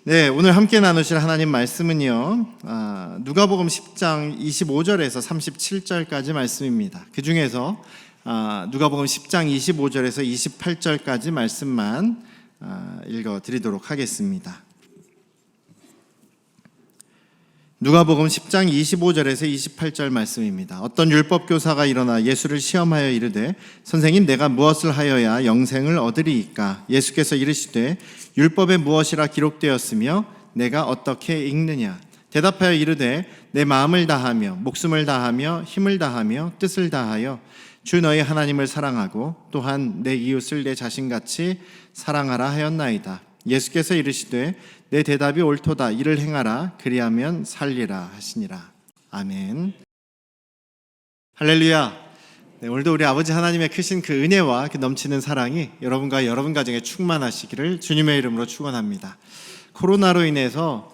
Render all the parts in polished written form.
네, 오늘 함께 나누실 하나님 말씀은요, 누가복음 10장 25절에서 37절까지 말씀입니다. 그 중에서 누가복음 10장 25절에서 28절까지 말씀만 읽어드리도록 하겠습니다. 누가복음 10장 25절에서 28절 말씀입니다. 어떤 율법교사가 일어나 예수를 시험하여 이르되 선생님, 내가 무엇을 하여야 영생을 얻으리이까? 예수께서 이르시되 율법에 무엇이라 기록되었으며 내가 어떻게 읽느냐? 대답하여 이르되 내 마음을 다하며 목숨을 다하며 힘을 다하며 뜻을 다하여 주 너희 하나님을 사랑하고 또한 내 이웃을 내 자신같이 사랑하라 하였나이다. 예수께서 이르시되 내 대답이 옳도다. 이를 행하라. 그리하면 살리라 하시니라. 아멘. 할렐루야. 네, 오늘도 우리 아버지 하나님의 크신 그 은혜와 그 넘치는 사랑이 여러분과 여러분 가정에 충만하시기를 주님의 이름으로 축원합니다. 코로나로 인해서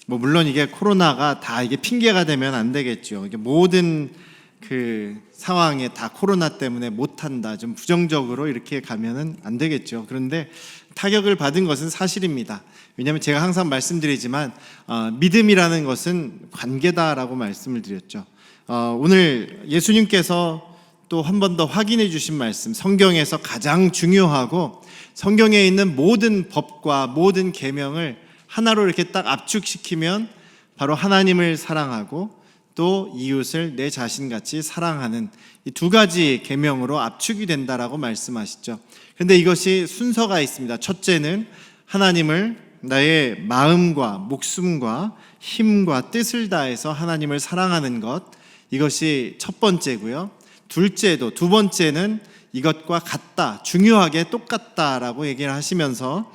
물론 이게 코로나가 다 이게 핑계가 되면 안 되겠죠. 이게 모든 그 상황에 다 코로나 때문에 못한다, 좀 부정적으로 이렇게 가면은 안 되겠죠. 그런데 타격을 받은 것은 사실입니다. 왜냐하면 제가 항상 말씀드리지만 믿음이라는 것은 관계다라고 말씀을 드렸죠. 오늘 예수님께서 또 한 번 더 확인해 주신 말씀, 성경에서 가장 중요하고 성경에 있는 모든 법과 모든 계명을 하나로 이렇게 딱 압축시키면 바로 하나님을 사랑하고 또 이웃을 내 자신같이 사랑하는 이 두 가지 계명으로 압축이 된다라고 말씀하시죠. 그런데 이것이 순서가 있습니다. 첫째는 하나님을 나의 마음과 목숨과 힘과 뜻을 다해서 하나님을 사랑하는 것, 이것이 첫 번째고요. 두 번째는 이것과 같다, 중요하게 똑같다라고 얘기를 하시면서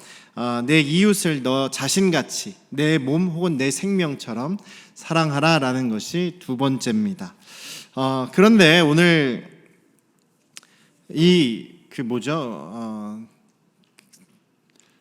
내 이웃을 너 자신같이 내 몸 혹은 내 생명처럼 사랑하라라는 것이 두 번째입니다. 그런데 오늘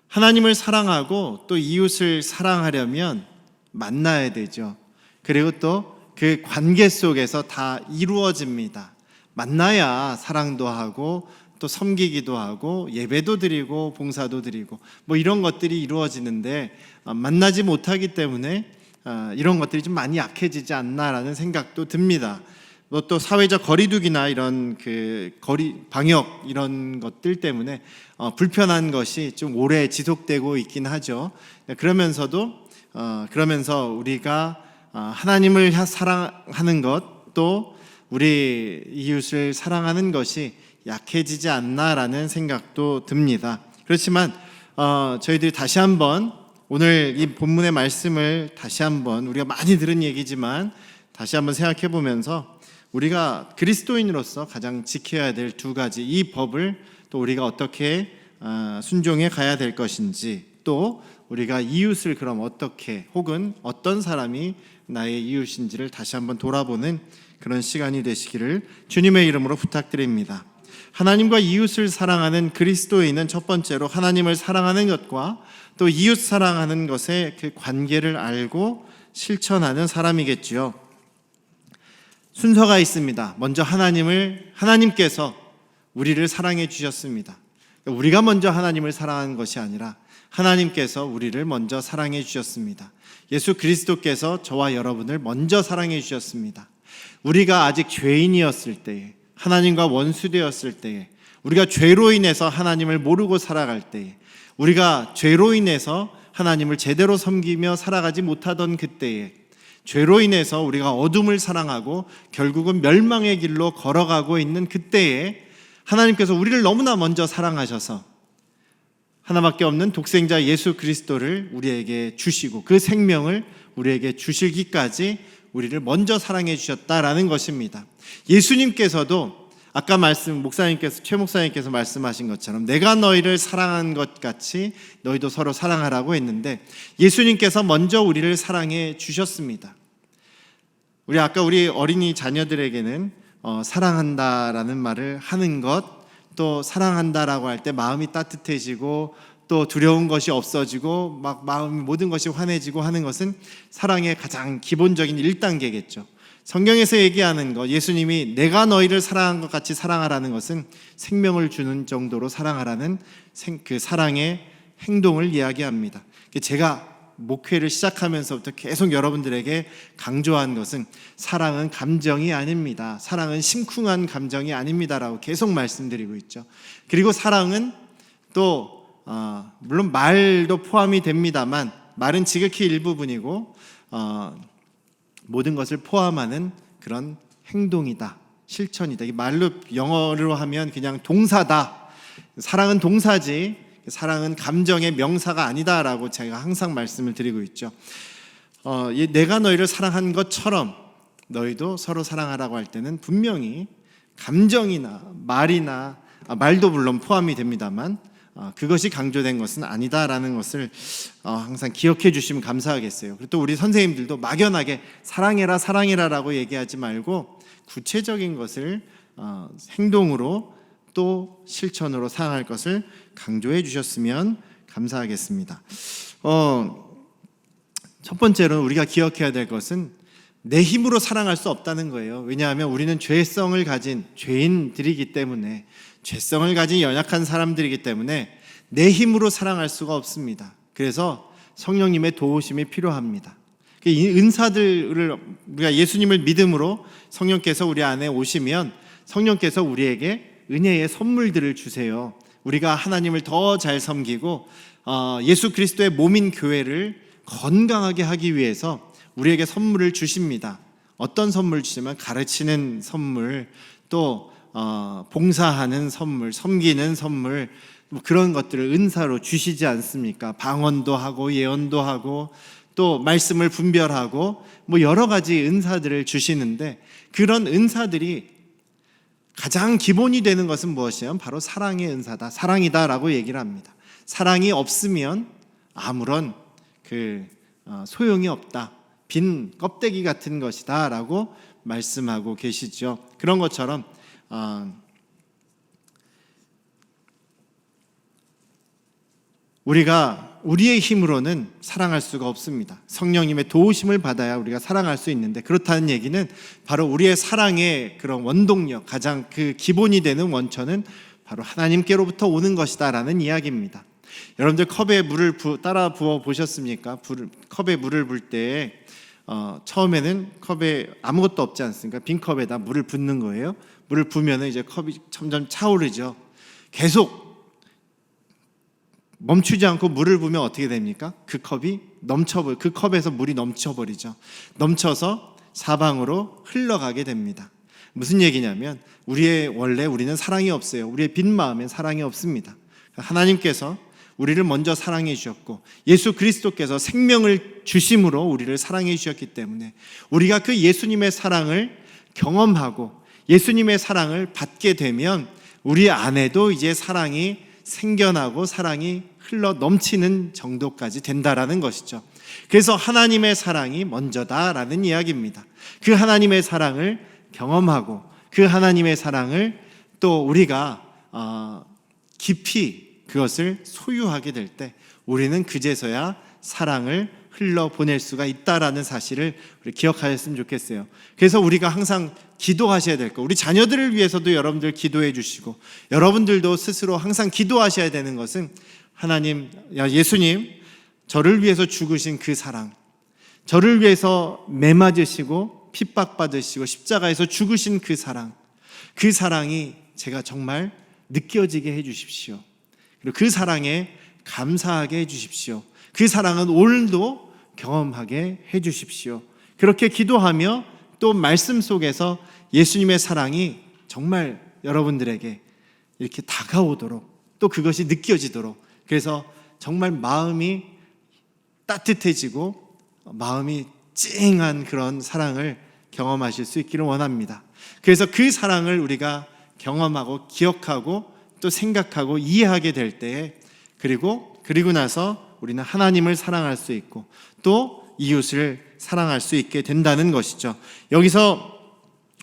하나님을 사랑하고 또 이웃을 사랑하려면 만나야 되죠. 그리고 또 그 관계 속에서 다 이루어집니다. 만나야 사랑도 하고 또 섬기기도 하고 예배도 드리고 봉사도 드리고 이런 것들이 이루어지는데 만나지 못하기 때문에 이런 것들이 좀 많이 약해지지 않나라는 생각도 듭니다. 또 사회적 거리두기나 이런 방역 이런 것들 때문에 불편한 것이 좀 오래 지속되고 있긴 하죠. 그러면서 우리가 하나님을 사랑하는 것, 또 우리 이웃을 사랑하는 것이 약해지지 않나라는 생각도 듭니다. 그렇지만 저희들이 다시 한번 오늘 이 본문의 말씀을 다시 한번 우리가 많이 들은 얘기지만 다시 한번 생각해 보면서 우리가 그리스도인으로서 가장 지켜야 될 두 가지 이 법을 또 우리가 어떻게 순종해 가야 될 것인지, 또 우리가 이웃을 그럼 어떻게 혹은 어떤 사람이 나의 이웃인지를 다시 한번 돌아보는 그런 시간이 되시기를 주님의 이름으로 부탁드립니다. 하나님과 이웃을 사랑하는 그리스도인은 첫 번째로 하나님을 사랑하는 것과 또 이웃 사랑하는 것의 그 관계를 알고 실천하는 사람이겠지요. 순서가 있습니다. 먼저 하나님께서 우리를 사랑해 주셨습니다. 우리가 먼저 하나님을 사랑하는 것이 아니라 하나님께서 우리를 먼저 사랑해 주셨습니다. 예수 그리스도께서 저와 여러분을 먼저 사랑해 주셨습니다. 우리가 아직 죄인이었을 때에, 하나님과 원수되었을 때에, 우리가 죄로 인해서 하나님을 모르고 살아갈 때에, 우리가 죄로 인해서 하나님을 제대로 섬기며 살아가지 못하던 그때에, 죄로 인해서 우리가 어둠을 사랑하고 결국은 멸망의 길로 걸어가고 있는 그때에 하나님께서 우리를 너무나 먼저 사랑하셔서 하나밖에 없는 독생자 예수 그리스도를 우리에게 주시고 그 생명을 우리에게 주시기까지 우리를 먼저 사랑해 주셨다라는 것입니다. 예수님께서도 아까 최 목사님께서 말씀하신 것처럼 내가 너희를 사랑한 것 같이 너희도 서로 사랑하라고 했는데 예수님께서 먼저 우리를 사랑해 주셨습니다. 우리 어린이 자녀들에게는 사랑한다라는 말을 하는 것, 또 사랑한다라고 할 때 마음이 따뜻해지고 또 두려운 것이 없어지고 마음이 모든 것이 환해지고 하는 것은 사랑의 가장 기본적인 1단계겠죠. 성경에서 얘기하는 것, 예수님이 내가 너희를 사랑한 것 같이 사랑하라는 것은 생명을 주는 정도로 사랑하라는 그 사랑의 행동을 이야기합니다. 제가 목회를 시작하면서부터 계속 여러분들에게 강조한 것은 사랑은 감정이 아닙니다. 사랑은 심쿵한 감정이 아닙니다라고 계속 말씀드리고 있죠. 그리고 사랑은 또 물론 말도 포함이 됩니다만 말은 지극히 일부분이고 모든 것을 포함하는 그런 행동이다, 실천이다. 이 말로 영어로 하면 그냥 동사다. 사랑은 동사지 사랑은 감정의 명사가 아니다라고 제가 항상 말씀을 드리고 있죠. 내가 너희를 사랑한 것처럼 너희도 서로 사랑하라고 할 때는 분명히 감정이나 말이나 말도 물론 포함이 됩니다만 그것이 강조된 것은 아니다라는 것을 항상 기억해 주시면 감사하겠어요. 그리고 또 우리 선생님들도 막연하게 사랑해라 사랑해라라고 얘기하지 말고 구체적인 것을 행동으로 또 실천으로 사랑할 것을 강조해 주셨으면 감사하겠습니다. 첫 번째로 우리가 기억해야 될 것은 내 힘으로 사랑할 수 없다는 거예요. 왜냐하면 우리는 죄성을 가진 죄인들이기 때문에, 죄성을 가진 연약한 사람들이기 때문에 내 힘으로 사랑할 수가 없습니다. 그래서 성령님의 도우심이 필요합니다. 이 은사들을 우리가 예수님을 믿음으로 성령께서 우리 안에 오시면 성령께서 우리에게 은혜의 선물들을 주세요. 우리가 하나님을 더 잘 섬기고 예수 그리스도의 몸인 교회를 건강하게 하기 위해서 우리에게 선물을 주십니다. 어떤 선물을 주시면 가르치는 선물, 또 봉사하는 선물, 섬기는 선물, 그런 것들을 은사로 주시지 않습니까? 방언도 하고 예언도 하고 또 말씀을 분별하고 여러 가지 은사들을 주시는데, 그런 은사들이 가장 기본이 되는 것은 무엇이에요? 바로 사랑의 은사다, 사랑이다라고 얘기를 합니다. 사랑이 없으면 아무런 소용이 없다, 빈 껍데기 같은 것이다 라고 말씀하고 계시죠. 그런 것처럼 우리가 우리의 힘으로는 사랑할 수가 없습니다. 성령님의 도우심을 받아야 우리가 사랑할 수 있는데, 그렇다는 얘기는 바로 우리의 사랑의 그런 원동력, 가장 그 기본이 되는 원천은 바로 하나님께로부터 오는 것이다 라는 이야기입니다. 여러분들 컵에 물을 따라 부어 보셨습니까? 컵에 물을 불 때 처음에는 컵에 아무것도 없지 않습니까? 빈 컵에다 물을 붓는 거예요. 물을 부으면 이제 컵이 점점 차오르죠. 계속 멈추지 않고 물을 부으면 어떻게 됩니까? 그 컵에서 물이 넘쳐버리죠. 넘쳐서 사방으로 흘러가게 됩니다. 무슨 얘기냐면 원래 우리는 사랑이 없어요. 우리의 빈 마음엔 사랑이 없습니다. 하나님께서 우리를 먼저 사랑해 주셨고 예수 그리스도께서 생명을 주심으로 우리를 사랑해 주셨기 때문에 우리가 그 예수님의 사랑을 경험하고 예수님의 사랑을 받게 되면 우리 안에도 이제 사랑이 생겨나고 사랑이 흘러 넘치는 정도까지 된다라는 것이죠. 그래서 하나님의 사랑이 먼저다라는 이야기입니다. 그 하나님의 사랑을 경험하고 그 하나님의 사랑을 또 우리가 깊이 그것을 소유하게 될 때 우리는 그제서야 사랑을 흘러보낼 수가 있다라는 사실을 우리 기억하셨으면 좋겠어요. 그래서 우리가 항상 기도하셔야 될 것, 우리 자녀들을 위해서도 여러분들 기도해 주시고 여러분들도 스스로 항상 기도하셔야 되는 것은 하나님, 예수님 저를 위해서 죽으신 그 사랑, 저를 위해서 매 맞으시고 핍박받으시고 십자가에서 죽으신 그 사랑, 그 사랑이 제가 정말 느껴지게 해 주십시오. 그리고 그 사랑에 감사하게 해 주십시오. 그 사랑은 오늘도 경험하게 해 주십시오. 그렇게 기도하며 또 말씀 속에서 예수님의 사랑이 정말 여러분들에게 이렇게 다가오도록, 또 그것이 느껴지도록, 그래서 정말 마음이 따뜻해지고 마음이 찡한 그런 사랑을 경험하실 수 있기를 원합니다. 그래서 그 사랑을 우리가 경험하고 기억하고 또 생각하고 이해하게 될 때에 그리고 나서 우리는 하나님을 사랑할 수 있고 또 이웃을 사랑할 수 있게 된다는 것이죠. 여기서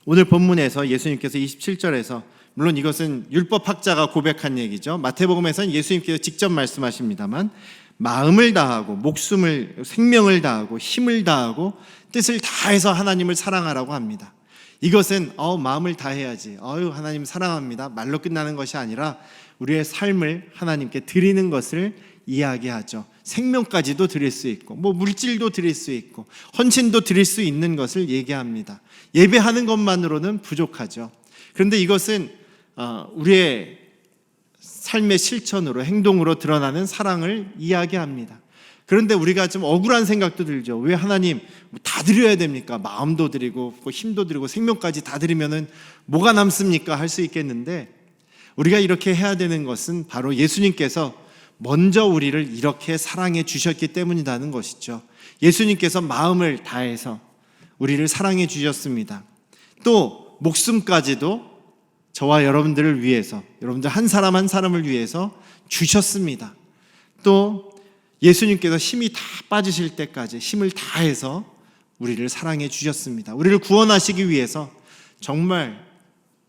오늘 본문에서 예수님께서 27절에서, 물론 이것은 율법학자가 고백한 얘기죠. 마태복음에서는 예수님께서 직접 말씀하십니다만 마음을 다하고 목숨을, 생명을 다하고 힘을 다하고 뜻을 다해서 하나님을 사랑하라고 합니다. 이것은 마음을 다해야지, 하나님 사랑합니다 말로 끝나는 것이 아니라 우리의 삶을 하나님께 드리는 것을 이야기하죠. 생명까지도 드릴 수 있고 물질도 드릴 수 있고 헌신도 드릴 수 있는 것을 얘기합니다. 예배하는 것만으로는 부족하죠. 그런데 이것은 우리의 삶의 실천으로, 행동으로 드러나는 사랑을 이야기합니다. 그런데 우리가 좀 억울한 생각도 들죠. 왜 하나님 다 드려야 됩니까? 마음도 드리고 힘도 드리고 생명까지 다 드리면은 뭐가 남습니까? 할 수 있겠는데, 우리가 이렇게 해야 되는 것은 바로 예수님께서 먼저 우리를 이렇게 사랑해 주셨기 때문이라는 것이죠. 예수님께서 마음을 다해서 우리를 사랑해 주셨습니다. 또 목숨까지도 저와 여러분들을 위해서, 여러분들 한 사람 한 사람을 위해서 주셨습니다. 또 예수님께서 힘이 다 빠지실 때까지 힘을 다해서 우리를 사랑해 주셨습니다. 우리를 구원하시기 위해서 정말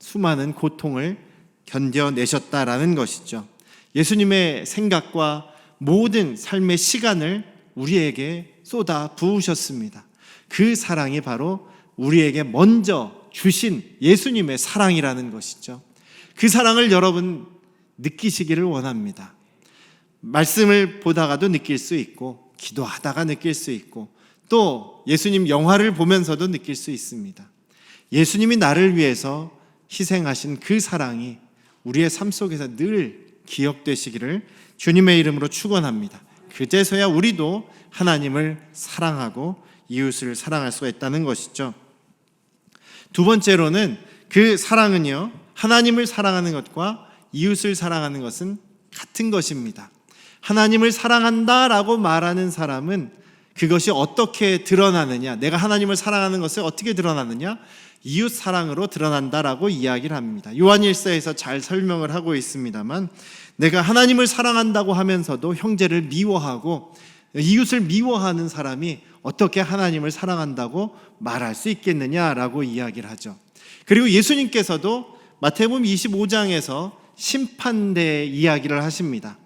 수많은 고통을 견뎌내셨다라는 것이죠. 예수님의 생각과 모든 삶의 시간을 우리에게 쏟아 부으셨습니다. 그 사랑이 바로 우리에게 먼저 주신 예수님의 사랑이라는 것이죠. 그 사랑을 여러분 느끼시기를 원합니다. 말씀을 보다가도 느낄 수 있고, 기도하다가 느낄 수 있고, 또 예수님 영화를 보면서도 느낄 수 있습니다. 예수님이 나를 위해서 희생하신 그 사랑이 우리의 삶 속에서 늘 기억되시기를 주님의 이름으로 축원합니다. 그제서야 우리도 하나님을 사랑하고 이웃을 사랑할 수가 있다는 것이죠. 두 번째로는 그 사랑은요, 하나님을 사랑하는 것과 이웃을 사랑하는 것은 같은 것입니다. 하나님을 사랑한다라고 말하는 사람은 그것이 어떻게 드러나느냐, 내가 하나님을 사랑하는 것을 어떻게 드러나느냐, 이웃 사랑으로 드러난다라고 이야기를 합니다. 요한일서에서 잘 설명을 하고 있습니다만, 내가 하나님을 사랑한다고 하면서도 형제를 미워하고 이웃을 미워하는 사람이 어떻게 하나님을 사랑한다고 말할 수 있겠느냐라고 이야기를 하죠. 그리고 예수님께서도 마태복음 25장에서 심판대 이야기를 하십니다.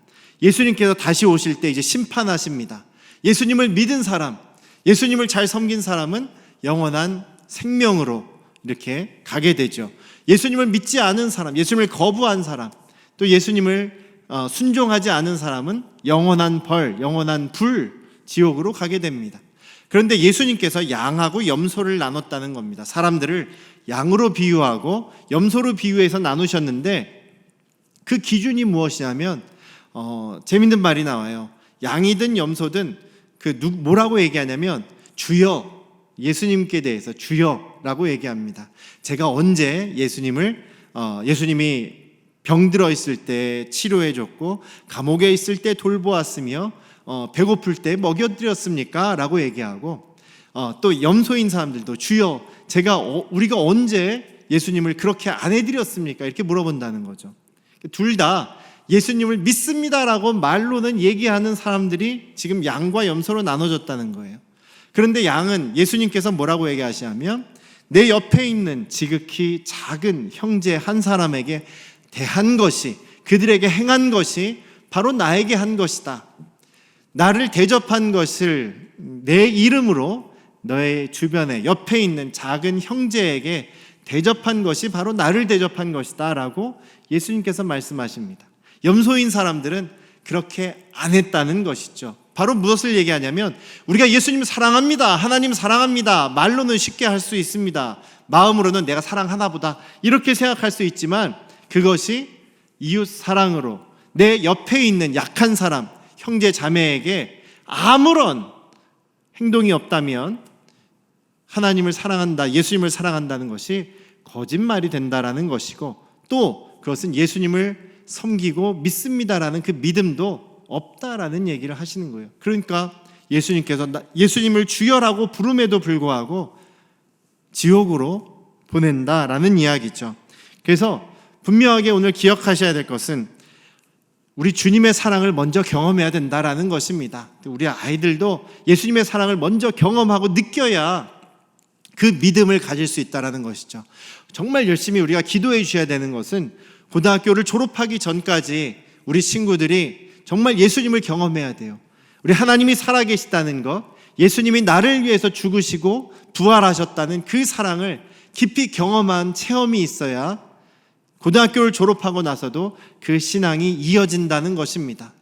예수님께서 다시 오실 때 이제 심판하십니다. 예수님을 믿은 사람, 예수님을 잘 섬긴 사람은 영원한 생명으로 이렇게 가게 되죠. 예수님을 믿지 않은 사람, 예수님을 거부한 사람, 또 예수님을 순종하지 않은 사람은 영원한 벌, 영원한 불, 지옥으로 가게 됩니다. 그런데 예수님께서 양하고 염소를 나눴다는 겁니다. 사람들을 양으로 비유하고 염소로 비유해서 나누셨는데, 그 기준이 무엇이냐면 재밌는 말이 나와요. 양이든 염소든 뭐라고 얘기하냐면 주여, 예수님께 대해서 주여라고 얘기합니다. 제가 언제 예수님이 병들어 있을 때 치료해 줬고 감옥에 있을 때 돌보았으며 배고플 때 먹여드렸습니까? 라고 얘기하고, 또 염소인 사람들도 주여, 우리가 언제 예수님을 그렇게 안 해드렸습니까? 이렇게 물어본다는 거죠. 둘 다 예수님을 믿습니다라고 말로는 얘기하는 사람들이 지금 양과 염소로 나눠졌다는 거예요. 그런데 양은 예수님께서 뭐라고 얘기하시냐면, 내 옆에 있는 지극히 작은 형제 한 사람에게 대한 것이, 그들에게 행한 것이 바로 나에게 한 것이다. 나를 대접한 것을 내 이름으로 너의 주변에 옆에 있는 작은 형제에게 대접한 것이 바로 나를 대접한 것이다 라고 예수님께서 말씀하십니다. 염소인 사람들은 그렇게 안 했다는 것이죠. 바로 무엇을 얘기하냐면, 우리가 예수님 사랑합니다, 하나님 사랑합니다, 말로는 쉽게 할 수 있습니다. 마음으로는 내가 사랑하나 보다 이렇게 생각할 수 있지만, 그것이 이웃 사랑으로 내 옆에 있는 약한 사람, 형제 자매에게 아무런 행동이 없다면 하나님을 사랑한다, 예수님을 사랑한다는 것이 거짓말이 된다라는 것이고, 또 그것은 예수님을 섬기고 믿습니다라는 그 믿음도 없다라는 얘기를 하시는 거예요. 그러니까 예수님께서 예수님을 주여라고 부름에도 불구하고 지옥으로 보낸다라는 이야기죠. 그래서 분명하게 오늘 기억하셔야 될 것은 우리 주님의 사랑을 먼저 경험해야 된다라는 것입니다. 우리 아이들도 예수님의 사랑을 먼저 경험하고 느껴야 그 믿음을 가질 수 있다라는 것이죠. 정말 열심히 우리가 기도해 주셔야 되는 것은, 고등학교를 졸업하기 전까지 우리 친구들이 정말 예수님을 경험해야 돼요. 우리 하나님이 살아계시다는 것, 예수님이 나를 위해서 죽으시고 부활하셨다는 그 사랑을 깊이 경험한 체험이 있어야 고등학교를 졸업하고 나서도 그 신앙이 이어진다는 것입니다.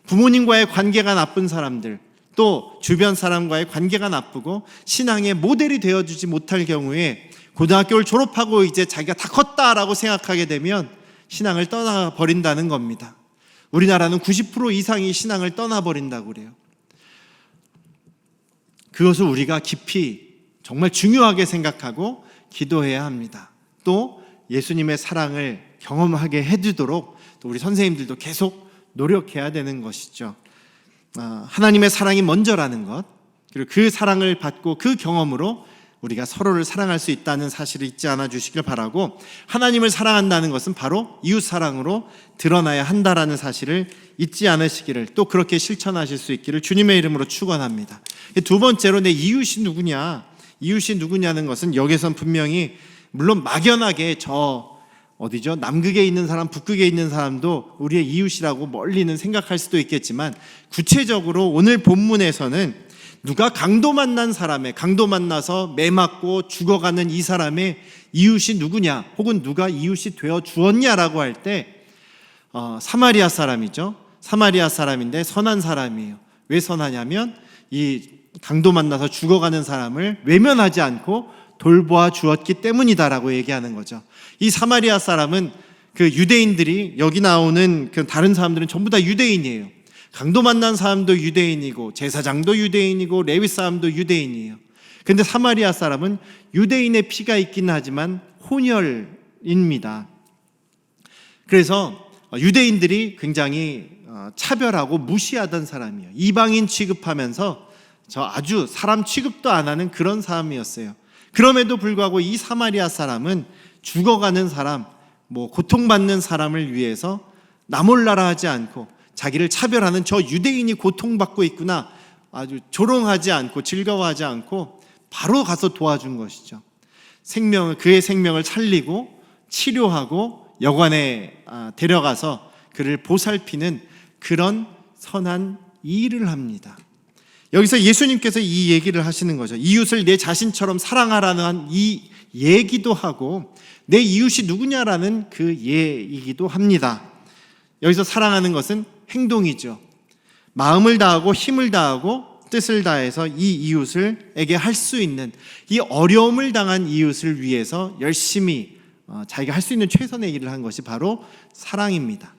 부모님과의 관계가 나쁜 사람들, 또 주변 사람과의 관계가 나쁘고 신앙의 모델이 되어주지 못할 경우에 고등학교를 졸업하고 이제 자기가 다 컸다라고 생각하게 되면 신앙을 떠나버린다는 겁니다. 우리나라는 90% 이상이 신앙을 떠나버린다고 그래요. 그것을 우리가 깊이 정말 중요하게 생각하고 기도해야 합니다. 또 예수님의 사랑을 경험하게 해주도록 또 우리 선생님들도 계속 노력해야 되는 것이죠. 하나님의 사랑이 먼저라는 것, 그리고 그 사랑을 받고 그 경험으로 우리가 서로를 사랑할 수 있다는 사실을 잊지 않아 주시길 바라고, 하나님을 사랑한다는 것은 바로 이웃 사랑으로 드러나야 한다라는 사실을 잊지 않으시기를, 또 그렇게 실천하실 수 있기를 주님의 이름으로 축원합니다. 두 번째로, 내 이웃이 누구냐? 이웃이 누구냐는 것은 여기선 분명히 물론 막연하게 어디죠? 남극에 있는 사람, 북극에 있는 사람도 우리의 이웃이라고 멀리는 생각할 수도 있겠지만, 구체적으로 오늘 본문에서는 누가 강도 만나서 매 맞고 죽어가는 이 사람의 이웃이 누구냐, 혹은 누가 이웃이 되어 주었냐라고 할 때 사마리아 사람이죠. 사마리아 사람인데 선한 사람이에요. 왜 선하냐면 이 강도 만나서 죽어가는 사람을 외면하지 않고 돌보아 주었기 때문이다라고 얘기하는 거죠. 이 사마리아 사람은 그 유대인들이, 여기 나오는 그 다른 사람들은 전부 다 유대인이에요. 강도 만난 사람도 유대인이고, 제사장도 유대인이고, 레위 사람도 유대인이에요. 근데 사마리아 사람은 유대인의 피가 있긴 하지만 혼혈입니다. 그래서 유대인들이 굉장히 차별하고 무시하던 사람이에요. 이방인 취급하면서 아주 사람 취급도 안 하는 그런 사람이었어요. 그럼에도 불구하고 이 사마리아 사람은 죽어가는 사람, 고통받는 사람을 위해서 나몰라라 하지 않고, 자기를 차별하는 저 유대인이 고통받고 있구나, 아주 조롱하지 않고 즐거워하지 않고 바로 가서 도와준 것이죠. 그의 생명을 살리고 치료하고 여관에 데려가서 그를 보살피는 그런 선한 일을 합니다. 여기서 예수님께서 이 얘기를 하시는 거죠. 이웃을 내 자신처럼 사랑하라는 이 얘기도 하고, 내 이웃이 누구냐라는 그 예이기도 합니다. 여기서 사랑하는 것은 행동이죠. 마음을 다하고 힘을 다하고 뜻을 다해서 이 이웃에게 할 수 있는, 이 어려움을 당한 이웃을 위해서 열심히 자기가 할 수 있는 최선의 일을 한 것이 바로 사랑입니다.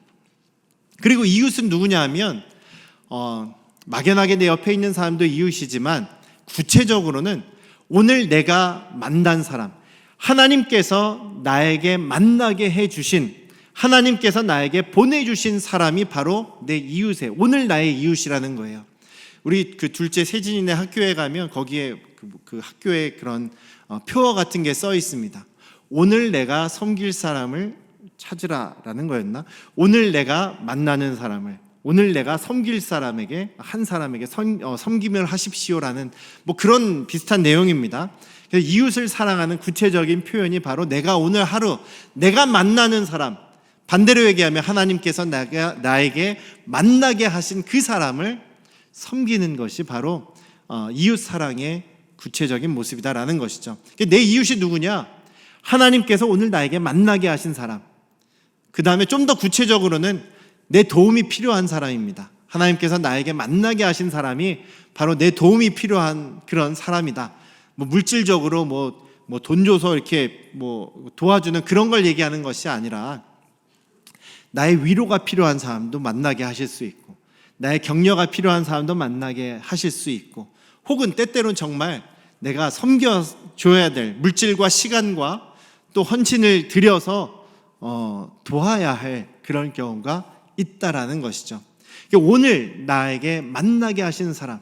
그리고 이웃은 누구냐 하면 막연하게 내 옆에 있는 사람도 이웃이지만, 구체적으로는 오늘 내가 만난 사람, 하나님께서 나에게 만나게 해주신, 하나님께서 나에게 보내주신 사람이 바로 내 이웃에, 오늘 나의 이웃이라는 거예요. 우리 그 둘째 세진이네 학교에 가면 거기에 그 학교에 그런 표어 같은 게 써 있습니다. 오늘 내가 섬길 사람을 찾으라라는 거였나? 오늘 내가 만나는 사람을, 오늘 내가 섬길 사람에게, 한 사람에게 섬김을 하십시오라는 그런 비슷한 내용입니다. 그래서 이웃을 사랑하는 구체적인 표현이 바로 내가 오늘 하루 내가 만나는 사람, 반대로 얘기하면 하나님께서 나에게 만나게 하신 그 사람을 섬기는 것이 바로 이웃 사랑의 구체적인 모습이다라는 것이죠. 내 이웃이 누구냐? 하나님께서 오늘 나에게 만나게 하신 사람. 그 다음에 좀 더 구체적으로는 내 도움이 필요한 사람입니다. 하나님께서 나에게 만나게 하신 사람이 바로 내 도움이 필요한 그런 사람이다. 물질적으로 돈 줘서 이렇게 도와주는 그런 걸 얘기하는 것이 아니라, 나의 위로가 필요한 사람도 만나게 하실 수 있고, 나의 격려가 필요한 사람도 만나게 하실 수 있고, 혹은 때때로는 정말 내가 섬겨줘야 될 물질과 시간과 또 헌신을 들여서 도와야 할 그런 경우가 있다라는 것이죠. 오늘 나에게 만나게 하시는 사람,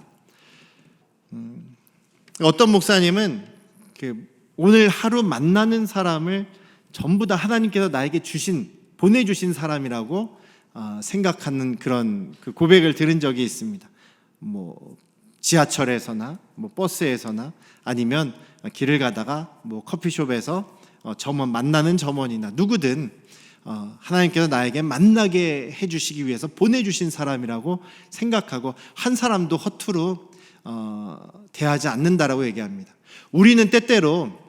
어떤 목사님은 오늘 하루 만나는 사람을 전부 다 하나님께서 나에게 보내주신 사람이라고 생각하는 그런 그 고백을 들은 적이 있습니다. 지하철에서나 버스에서나 아니면 길을 가다가 커피숍에서 만나는 점원이나 누구든 하나님께서 나에게 만나게 해주시기 위해서 보내주신 사람이라고 생각하고, 한 사람도 허투루 대하지 않는다라고 얘기합니다. 우리는 때때로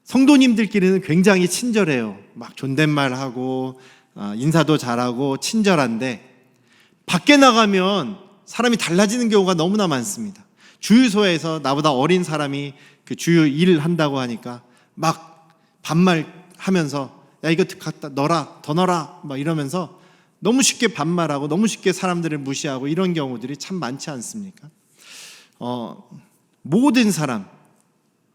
성도님들끼리는 굉장히 친절해요. 존댓말하고 인사도 잘하고 친절한데, 밖에 나가면 사람이 달라지는 경우가 너무나 많습니다. 주유소에서 나보다 어린 사람이 그 주유 일 한다고 하니까 막 반말하면서 야 이거 갖다 넣어라, 더 넣어라 막 이러면서 너무 쉽게 반말하고 너무 쉽게 사람들을 무시하고 이런 경우들이 참 많지 않습니까? 모든 사람,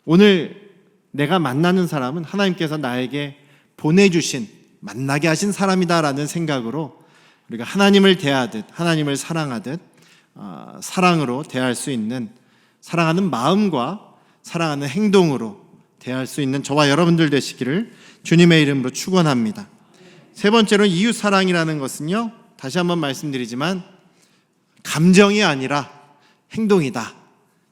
오늘 내가 만나는 사람은 하나님께서 나에게 보내주신, 만나게 하신 사람이다라는 생각으로 우리가 하나님을 대하듯, 하나님을 사랑하듯 사랑으로 대할 수 있는, 사랑하는 마음과 사랑하는 행동으로 대할 수 있는 저와 여러분들 되시기를 주님의 이름으로 축원합니다. 세 번째로 이웃 사랑이라는 것은요, 다시 한번 말씀드리지만 감정이 아니라 행동이다.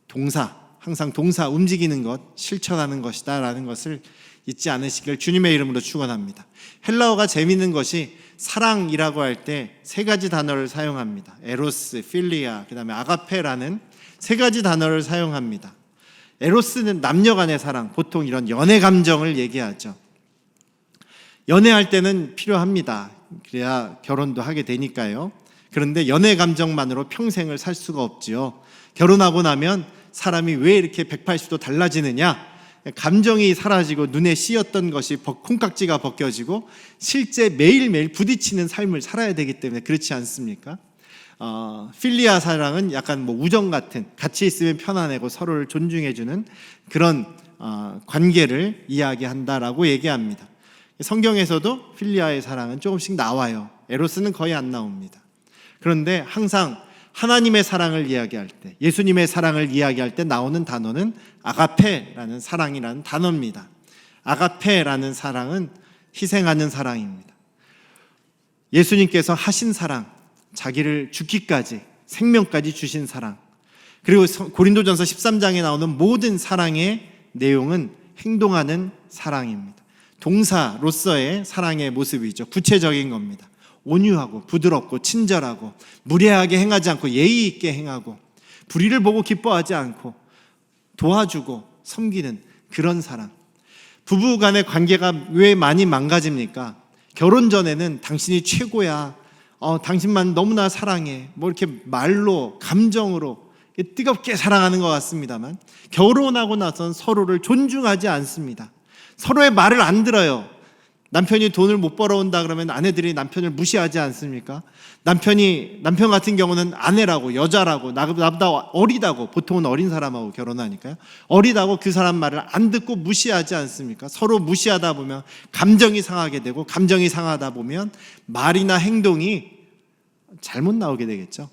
동사, 항상 동사, 움직이는 것, 실천하는 것이다 라는 것을 잊지 않으시기를 주님의 이름으로 축원합니다. 헬라어가 재미있는 것이 사랑이라고 할 때 세 가지 단어를 사용합니다. 에로스, 필리아, 그 다음에 아가페라는 세 가지 단어를 사용합니다. 에로스는 남녀 간의 사랑, 보통 이런 연애 감정을 얘기하죠. 연애할 때는 필요합니다. 그래야 결혼도 하게 되니까요. 그런데 연애 감정만으로 평생을 살 수가 없지요. 결혼하고 나면 사람이 왜 이렇게 180도 달라지느냐? 감정이 사라지고 눈에 씌었던 것이 콩깍지가 벗겨지고 실제 매일매일 부딪히는 삶을 살아야 되기 때문에 그렇지 않습니까? 필리아 사랑은 약간 우정 같은, 같이 있으면 편안하고 서로를 존중해주는 그런 관계를 이야기한다라고 얘기합니다. 성경에서도 필리아의 사랑은 조금씩 나와요. 에로스는 거의 안 나옵니다. 그런데 항상 하나님의 사랑을 이야기할 때, 예수님의 사랑을 이야기할 때 나오는 단어는 아가페라는 사랑이라는 단어입니다. 아가페라는 사랑은 희생하는 사랑입니다. 예수님께서 하신 사랑, 자기를 죽기까지, 생명까지 주신 사랑, 그리고 고린도전서 13장에 나오는 모든 사랑의 내용은 행동하는 사랑입니다. 동사로서의 사랑의 모습이죠. 구체적인 겁니다. 온유하고 부드럽고 친절하고 무례하게 행하지 않고 예의 있게 행하고 불의를 보고 기뻐하지 않고 도와주고 섬기는 그런 사랑. 부부 간의 관계가 왜 많이 망가집니까? 결혼 전에는 당신이 최고야, 당신만 너무나 사랑해, 이렇게 말로 감정으로 뜨겁게 사랑하는 것 같습니다만 결혼하고 나선 서로를 존중하지 않습니다. 서로의 말을 안 들어요. 남편이 돈을 못 벌어온다 그러면 아내들이 남편을 무시하지 않습니까? 남편 같은 경우는 아내라고, 여자라고, 나보다 어리다고, 보통은 어린 사람하고 결혼하니까요, 어리다고 그 사람 말을 안 듣고 무시하지 않습니까? 서로 무시하다 보면 감정이 상하게 되고, 감정이 상하다 보면 말이나 행동이 잘못 나오게 되겠죠.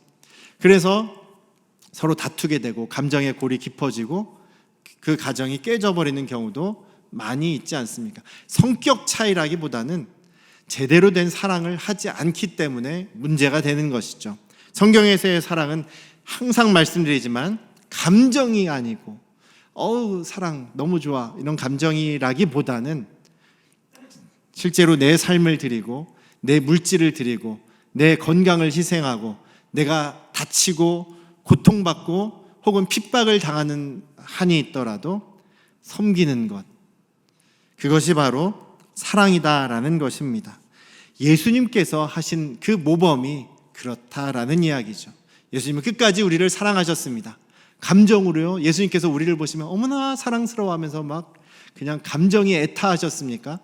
그래서 서로 다투게 되고 감정의 골이 깊어지고 그 가정이 깨져버리는 경우도 많이 있지 않습니까? 성격 차이라기보다는 제대로 된 사랑을 하지 않기 때문에 문제가 되는 것이죠. 성경에서의 사랑은 항상 말씀드리지만 감정이 아니고 사랑 너무 좋아 이런 감정이라기보다는 실제로 내 삶을 드리고 내 물질을 드리고 내 건강을 희생하고 내가 다치고 고통받고 혹은 핍박을 당하는 한이 있더라도 섬기는 것, 그것이 바로 사랑이다라는 것입니다. 예수님께서 하신 그 모범이 그렇다라는 이야기죠. 예수님은 끝까지 우리를 사랑하셨습니다. 감정으로요. 예수님께서 우리를 보시면 어머나 사랑스러워하면서 막 그냥 감정이 애타하셨습니까?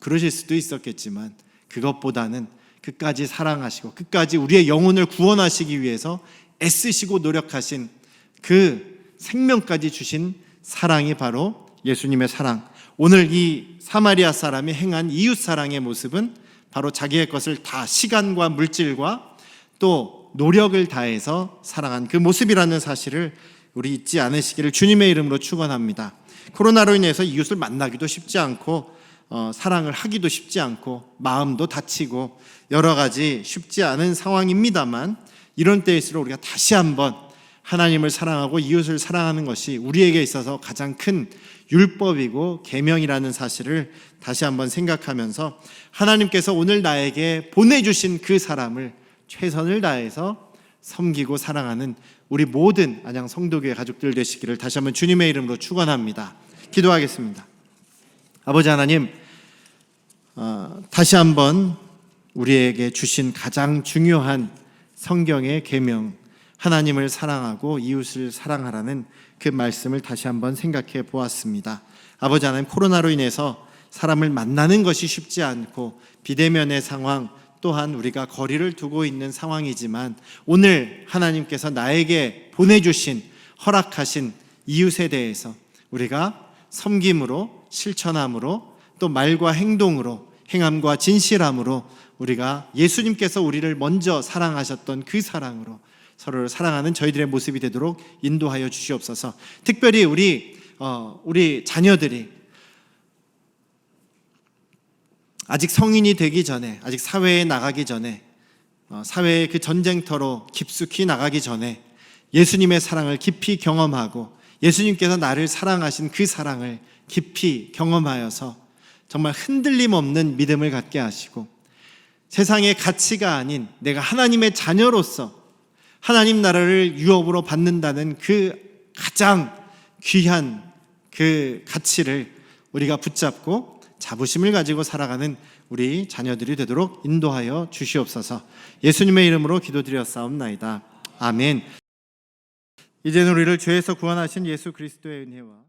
그러실 수도 있었겠지만 그것보다는 끝까지 사랑하시고 끝까지 우리의 영혼을 구원하시기 위해서 애쓰시고 노력하신 그 생명까지 주신 사랑이 바로 예수님의 사랑. 오늘 이 사마리아 사람이 행한 이웃 사랑의 모습은 바로 자기의 것을 다 시간과 물질과 또 노력을 다해서 사랑한 그 모습이라는 사실을 우리 잊지 않으시기를 주님의 이름으로 축원합니다. 코로나로 인해서 이웃을 만나기도 쉽지 않고 사랑을 하기도 쉽지 않고 마음도 다치고 여러 가지 쉽지 않은 상황입니다만 이런 때일수록 우리가 다시 한번 하나님을 사랑하고 이웃을 사랑하는 것이 우리에게 있어서 가장 큰 율법이고 계명이라는 사실을 다시 한번 생각하면서 하나님께서 오늘 나에게 보내주신 그 사람을 최선을 다해서 섬기고 사랑하는 우리 모든 안양 성도교회 가족들 되시기를 다시 한번 주님의 이름으로 축원합니다. 기도하겠습니다. 아버지 하나님, 다시 한번 우리에게 주신 가장 중요한 성경의 계명, 하나님을 사랑하고 이웃을 사랑하라는 그 말씀을 다시 한번 생각해 보았습니다. 아버지 하나님, 코로나로 인해서 사람을 만나는 것이 쉽지 않고 비대면의 상황, 또한 우리가 거리를 두고 있는 상황이지만 오늘 하나님께서 나에게 보내주신, 허락하신 이웃에 대해서 우리가 섬김으로, 실천함으로, 또 말과 행동으로, 행함과 진실함으로 우리가 예수님께서 우리를 먼저 사랑하셨던 그 사랑으로 서로를 사랑하는 저희들의 모습이 되도록 인도하여 주시옵소서. 특별히 우리 자녀들이 아직 성인이 되기 전에, 아직 사회에 나가기 전에, 사회의 그 전쟁터로 깊숙이 나가기 전에 예수님의 사랑을 깊이 경험하고 예수님께서 나를 사랑하신 그 사랑을 깊이 경험하여서 정말 흔들림 없는 믿음을 갖게 하시고 세상의 가치가 아닌 내가 하나님의 자녀로서 하나님 나라를 유업으로 받는다는 그 가장 귀한 그 가치를 우리가 붙잡고 자부심을 가지고 살아가는 우리 자녀들이 되도록 인도하여 주시옵소서. 예수님의 이름으로 기도드렸사옵나이다. 아멘. 이제는 우리를 죄에서 구원하신 예수 그리스도의 은혜와